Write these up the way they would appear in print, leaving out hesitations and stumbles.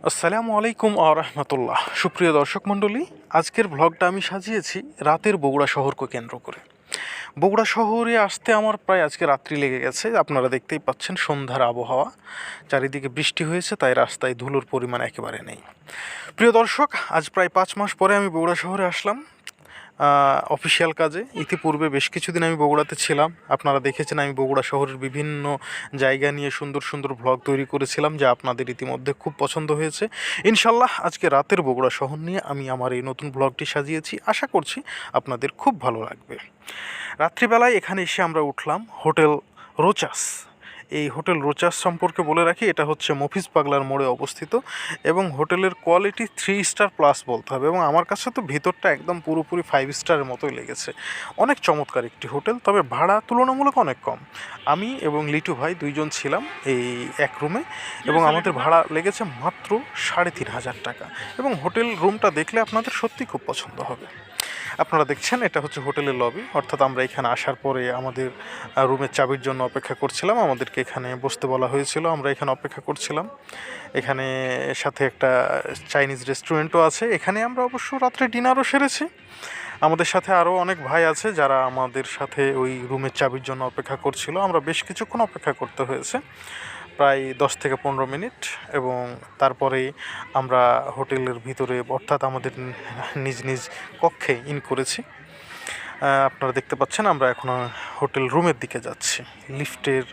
আসসালামু আলাইকুম আ রহমতুল্লাহ। সুপ্রিয় দর্শক মণ্ডলী, আজকের ভ্লগটা আমি সাজিয়েছি রাতের বগুড়া শহরকে কেন্দ্র করে। বগুড়া শহরে আসতে আমার প্রায় আজকে রাত্রি লেগে গেছে। আপনারা দেখতেই পাচ্ছেন সন্ধ্যার আবহাওয়া, চারিদিকে বৃষ্টি হয়েছে, তাই রাস্তায় ধুলোর পরিমাণ একেবারে নেই। প্রিয় দর্শক, আজ প্রায় 5 মাস পরে আমি বগুড়া শহরে আসলাম অফিসিয়াল কাজে। ইতিপূর্বে বেশ কিছুদিন আমি বগুড়াতে ছিলাম। আপনারা দেখেছেন আমি বগুড়া শহরের বিভিন্ন জায়গা নিয়ে সুন্দর সুন্দর ভ্লগ তৈরি করেছিলাম, যা আপনাদের ইতিমধ্যে খুব পছন্দ হয়েছে। ইনশাল্লাহ আজকে রাতের বগুড়া শহর নিয়ে আমি আমার এই নতুন ভ্লগটি সাজিয়েছি। আশা করছি আপনাদের খুব ভালো লাগবে। রাত্রিবেলায় এখানে এসে আমরা উঠলাম হোটেল রোচাস। এই হোটেল রোচাস সম্পর্কে বলে রাখি, এটা হচ্ছে মফিজ পাগলার মোড়ে অবস্থিত এবং হোটেলের কোয়ালিটি 3 স্টার প্লাস বলতে হবে। এবং আমার কাছে তো ভিতরটা একদম পুরোপুরি 5 স্টারের মতোই লেগেছে। অনেক চমৎকার একটি হোটেল, তবে ভাড়া তুলনামূলক অনেক কম। আমি এবং লিটু ভাই দুইজন ছিলাম এই এক রুমে এবং আমাদের ভাড়া লেগেছে মাত্র 3,500 টাকা। এবং হোটেল রুমটা দেখলে আপনাদের সত্যি খুব পছন্দ হবে। আপনারা দেখছেন এটা হচ্ছে হোটেলের লবি, অর্থাৎ আমরা এখানে আসার পরে আমাদের রুমের চাবির জন্য অপেক্ষা করছিলাম। আমাদেরকে এখানে বসতে বলা হয়েছিল, আমরা এখানে অপেক্ষা করছিলাম। এখানে সাথে একটা চাইনিজ রেস্টুরেন্টও আছে। এখানে আমরা অবশ্য রাত্রে ডিনারও সেরেছি। আমাদের সাথে আরও অনেক ভাই আছে যারা আমাদের সাথে ওই রুমের চাবির জন্য অপেক্ষা করছিল। আমরা বেশ কিছুক্ষণ অপেক্ষা করতে হয়েছে, প্রায় 10 থেকে 15 মিনিট। এবং তারপরেই আমরা হোটেলের ভিতরে, অর্থাৎ আমাদের নিজ নিজ কক্ষে ইন করেছি। আপনারা দেখতে পাচ্ছেন আমরা এখন হোটেল রুমের দিকে যাচ্ছি। লিফটের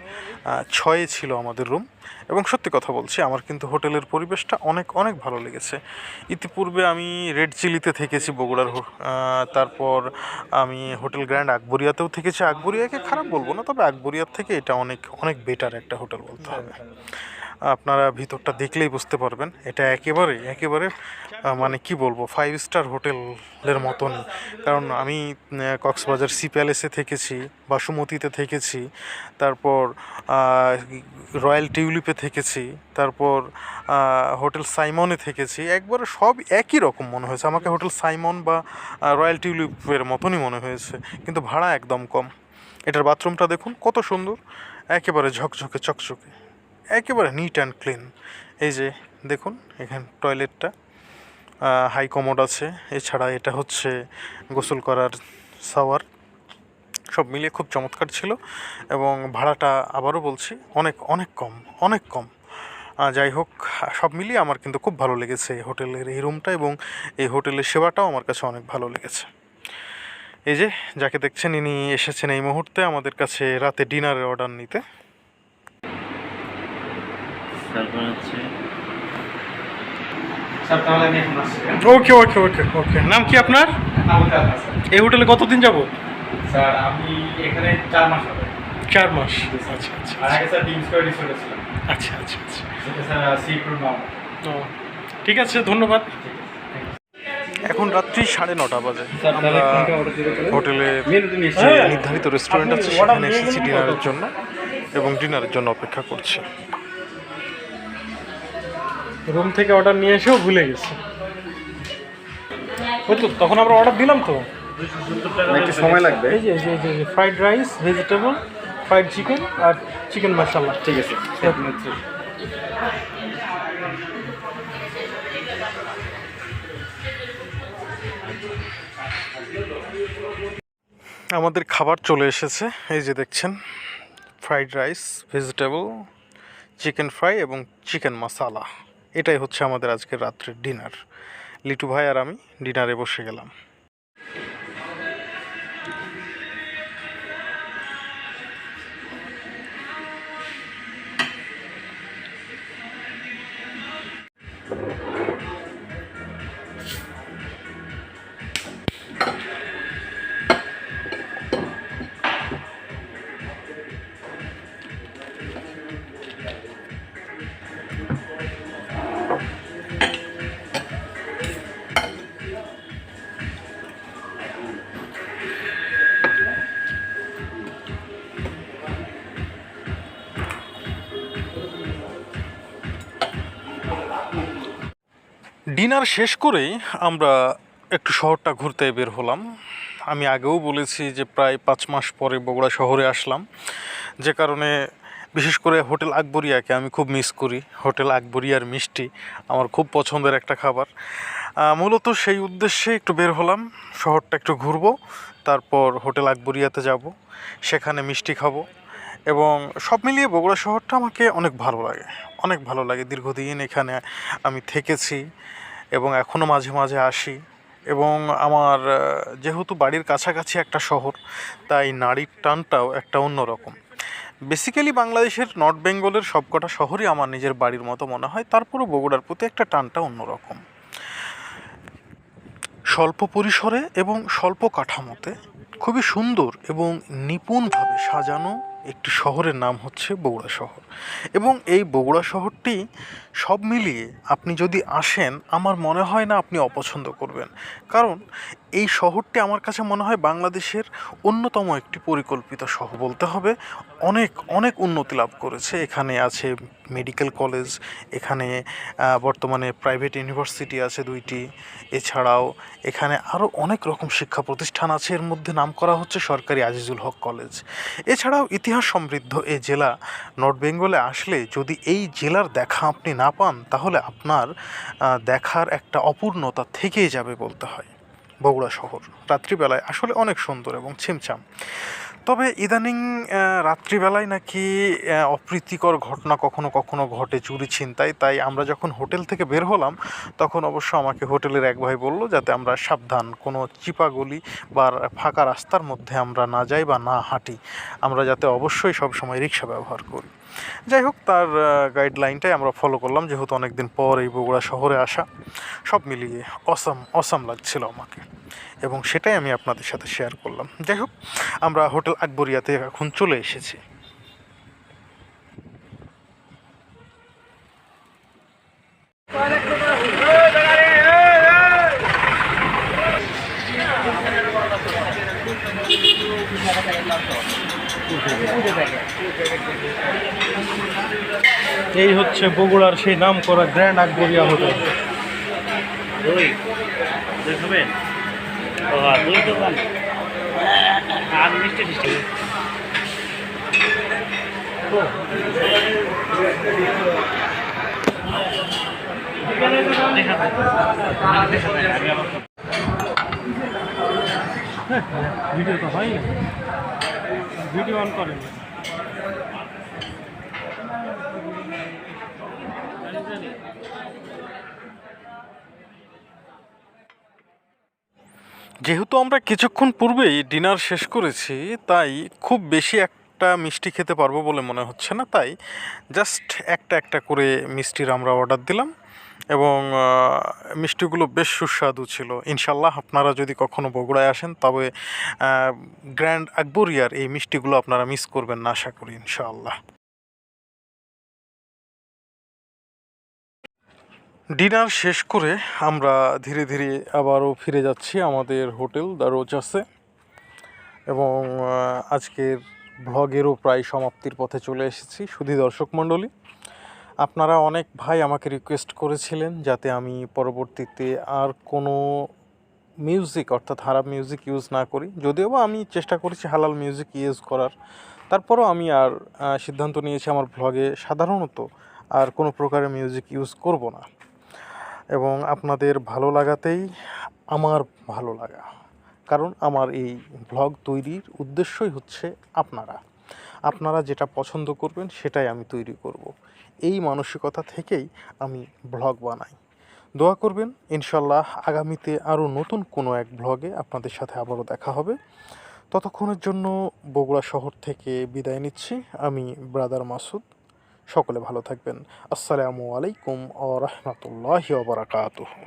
6-এ ছিল আমাদের রুম। এবং সত্যি কথা বলছি, আমার কিন্তু হোটেলের পরিবেশটা অনেক অনেক ভালো লেগেছে। ইতিপূর্বে আমি রেড চিলিতে থেকেছি বগুড়ার, তারপর আমি হোটেল গ্র্যান্ড আকবরিয়াতেও থেকেছি। আকবরিয়াকে খারাপ বলবো না, তবে আকবরিয়ার থেকে এটা অনেক অনেক বেটার একটা হোটেল বলতে হবে। আপনারা ভিতরটা দেখলেই বুঝতে পারবেন, এটা একেবারে একেবারে মানে কি বলবো, 5 স্টার হোটেলের মতনই। কারণ আমি কক্সবাজার সি প্যালেসে থেকেছি, বাসুমতিতে থেকেছি, তারপর রয়্যাল টিউলিপে থেকেছি, তারপর হোটেল সাইমনে থেকেছি। একবারে সব একই রকম মনে হয়েছে আমাকে, হোটেল সাইমন বা রয়্যাল টিউলিপের মতনই মনে হয়েছে, কিন্তু ভাড়া একদম কম। এটার বাথরুমটা দেখুন কত সুন্দর, একেবারে ঝকঝকে চকচকে, একেবারে নিট অ্যান্ড ক্লিন। এই যে দেখুন এখানে টয়লেটটা, হাই কমোড আছে। এছাড়া এটা হচ্ছে গোসল করার শাওয়ার। সব মিলিয়ে খুব চমৎকার ছিল। এবং ভাড়াটা আবারও বলছি অনেক অনেক কম, অনেক কম। যাই হোক, সব মিলিয়ে আমার কিন্তু খুব ভালো লেগেছে এই হোটেলের এই রুমটা, এবং এই হোটেলের সেবাটাও আমার কাছে অনেক ভালো লেগেছে। এই যে যাকে দেখছেন, ইনি এসেছেন এই মুহূর্তে আমাদের কাছে রাতে ডিনারের অর্ডার নিতে। ওকে ওকে ওকে ওকে। নাম কি আপনার? এই হোটেলে কতদিন যাব? স্যার আমি এখানে 4 মাস হবে। 4 মাস। আচ্ছা আচ্ছা আর আগে স্যার টিম স্কোয়ার রিসোর্টে ছিলাম। আচ্ছা আচ্ছা আচ্ছা। সেটা স্যার সিক্রুট নাম। ও ঠিক আছে, ধন্যবাদ। এখন রাত্রি 9:30 বাজে। আমরা হোটেলে যে নির্ধারিত রেস্টুরেন্ট আছে সেখানে এসেছি ডিনারের জন্য, এবং ডিনারের জন্য অপেক্ষা করছি। রুম থেকে অর্ডার নিয়ে এসেও ভুলে গেছি। ওই তো তখন আমরা অর্ডার দিলাম তো, একটু সময় লাগবে। এই যে fried rice, vegetable, fried chicken আর চিকেন মশলা। ঠিক আছে। আমাদের খাবার চলে এসেছে। এই যে দেখছেন, fried rice, vegetable, chicken fry এবং চিকেন মশালা। এটাই হচ্ছে আমাদের আজকের রাত্রের ডিনার। লিটু ভাই আর আমি ডিনারে বসে গেলাম। ডিনার শেষ করেই আমরা একটু শহরটা ঘুরতে বের হলাম। আমি আগেও বলেছি যে প্রায় 5 মাস পরে বগুড়া শহরে আসলাম, যে কারণে বিশেষ করে হোটেল আকবরিয়াকে আমি খুব মিস করি। হোটেল আকবরিয়ার মিষ্টি আমার খুব পছন্দের একটা খাবার। মূলত সেই উদ্দেশ্যে একটু বের হলাম, শহরটা একটু ঘুরবো, তারপর হোটেল আকবরিয়াতে যাব, সেখানে মিষ্টি খাবো। এবং সব মিলিয়ে বগুড়া শহরটা আমাকে অনেক ভালো লাগে, অনেক ভালো লাগে। দীর্ঘদিন এখানে আমি থেকেছি এবং এখনও মাঝে মাঝে আসি। এবং আমার যেহেতু বাড়ির কাছাকাছি একটা শহর, তাই নাড়ির টানটাও একটা অন্যরকম। বেসিক্যালি বাংলাদেশের নর্থ বেঙ্গলের সবকটা শহরই আমার নিজের বাড়ির মতো মনে হয়, তারপরও বগুড়ার প্রতি একটা টানটা অন্যরকম। স্বল্প পরিসরে এবং স্বল্প কাঠামোতে খুবই সুন্দর এবং নিপুণভাবে সাজানো একটি শহরের নাম হচ্ছে বগুড়া শহর। এবং এই বগুড়া শহরটি সব মিলিয়ে আপনি যদি আসেন, আমার মনে হয় না আপনি অপছন্দ করবেন। কারণ এই শহরটি আমার কাছে মনে হয় বাংলাদেশের অন্যতম একটি পরিকল্পিত শহর বলতে হবে। অনেক অনেক উন্নতি লাভ করেছে। এখানে আছে মেডিকেল কলেজ, এখানে বর্তমানে প্রাইভেট ইউনিভার্সিটি আছে 2টি। এছাড়াও এখানে আরও অনেক রকম শিক্ষা প্রতিষ্ঠান আছে, এর মধ্যে নাম করা হচ্ছে সরকারি আজিজুল হক কলেজ। এছাড়াও ইতিহাস সমৃদ্ধ এই জেলা। নর্থ বেঙ্গলে আসলে যদি এই জেলার দেখা আপনি না পান, তাহলে আপনার দেখার একটা অপূর্ণতা থেকেই যাবে বলতে হয়। বগুড়া শহর রাত্রিবেলায় আসলে অনেক সুন্দর এবং ছিমছাম। তবে ইদানিং রাত্রিবেলায় নাকি অপ্রীতিকর ঘটনা কখনো কখনো ঘটে, চুরি ছিনতাই। তাই আমরা যখন হোটেল থেকে বের হলাম, তখন অবশ্য আমাকে হোটেলের এক ভাই বলল যাতে আমরা সাবধান, কোনো চিপা গলি বা ফাঁকা রাস্তার মধ্যে আমরা না যাই বা না হাঁটি, আমরা যাতে অবশ্যই সবসময় রিক্সা ব্যবহার করি। যাই হোক, তার গাইডলাইনটাই আমরা ফলো করলাম, যেহেতু অনেকদিন পর এই বগুড়া শহরে আসা। সব মিলিয়ে অসাম লাগছিল আমাকে, এবং সেটাই আমি আপনাদের সাথে শেয়ার করলাম। যাই হোক, আমরা হোটেল আকবরিয়াতে এখন চলে এসেছি। এই হচ্ছে বগুড়ার সেই নাম করা গ্র্যান্ড আকবরিয়া হোটেল। দই দই খাবেন? ও হ্যাঁ, দই দোকান আর মিষ্টি মিষ্টি। ভিডিও তো হয় না, ভিডিও অন করেন। যেহেতু আমরা কিছুক্ষণ পূর্বেই ডিনার শেষ করেছি, তাই খুব বেশি একটা মিষ্টি খেতে পারবো বলে মনে হচ্ছে না। তাই জাস্ট একটা একটা করে মিষ্টির আমরা অর্ডার দিলাম, এবং মিষ্টিগুলো বেশ সুস্বাদু ছিল। ইনশাল্লাহ আপনারা যদি কখনো বগুড়ায় আসেন, তবে গ্র্যান্ড আকবরিয়ার এই মিষ্টিগুলো আপনারা মিস করবেন না, আশা করি ইনশাআল্লাহ। ডিনার শেষ করে আমরা ধীরে ধীরে আবারও ফিরে যাচ্ছি আমাদের হোটেল দ্য রোজাসে। এবং আজকের ভ্লগেরও প্রায় সমাপ্তির পথে চলে এসেছি। শুধু দর্শক মণ্ডলী, আপনারা অনেক ভাই আমাকে রিকোয়েস্ট করেছিলেন যাতে আমি পরবর্তীতে আর কোনো মিউজিক অর্থাৎ হারাম মিউজিক ইউজ না করি। যদিও বা আমি চেষ্টা করেছি হালাল মিউজিক ইউজ করার, তারপরও আমি আর সিদ্ধান্ত নিয়েছি আমার ভ্লগে সাধারণত আর কোনো প্রকারের মিউজিক ইউজ করব না। এবং আপনাদের ভালো লাগাতেই আমার ভালো লাগা, কারণ আমার এই ভ্লগ তৈরির উদ্দেশ্যই হচ্ছে আপনারা যেটা পছন্দ করবেন সেটাই আমি তৈরি করব। এই মানসিকতা থেকেই আমি ভ্লগ বানাই। দোয়া করবেন, ইনশাল্লাহ আগামীতে আরও নতুন কোনো এক ভ্লগে আপনাদের সাথে আবারও দেখা হবে। ততক্ষণের জন্য বগুড়া শহর থেকে বিদায় নিচ্ছি আমি, ব্রাদার মাসুদ। সকলে ভালো থাকবেন। আসসালামু আলাইকুম ওয়া রাহমাতুল্লাহি ওয়া বারাকাতুহু।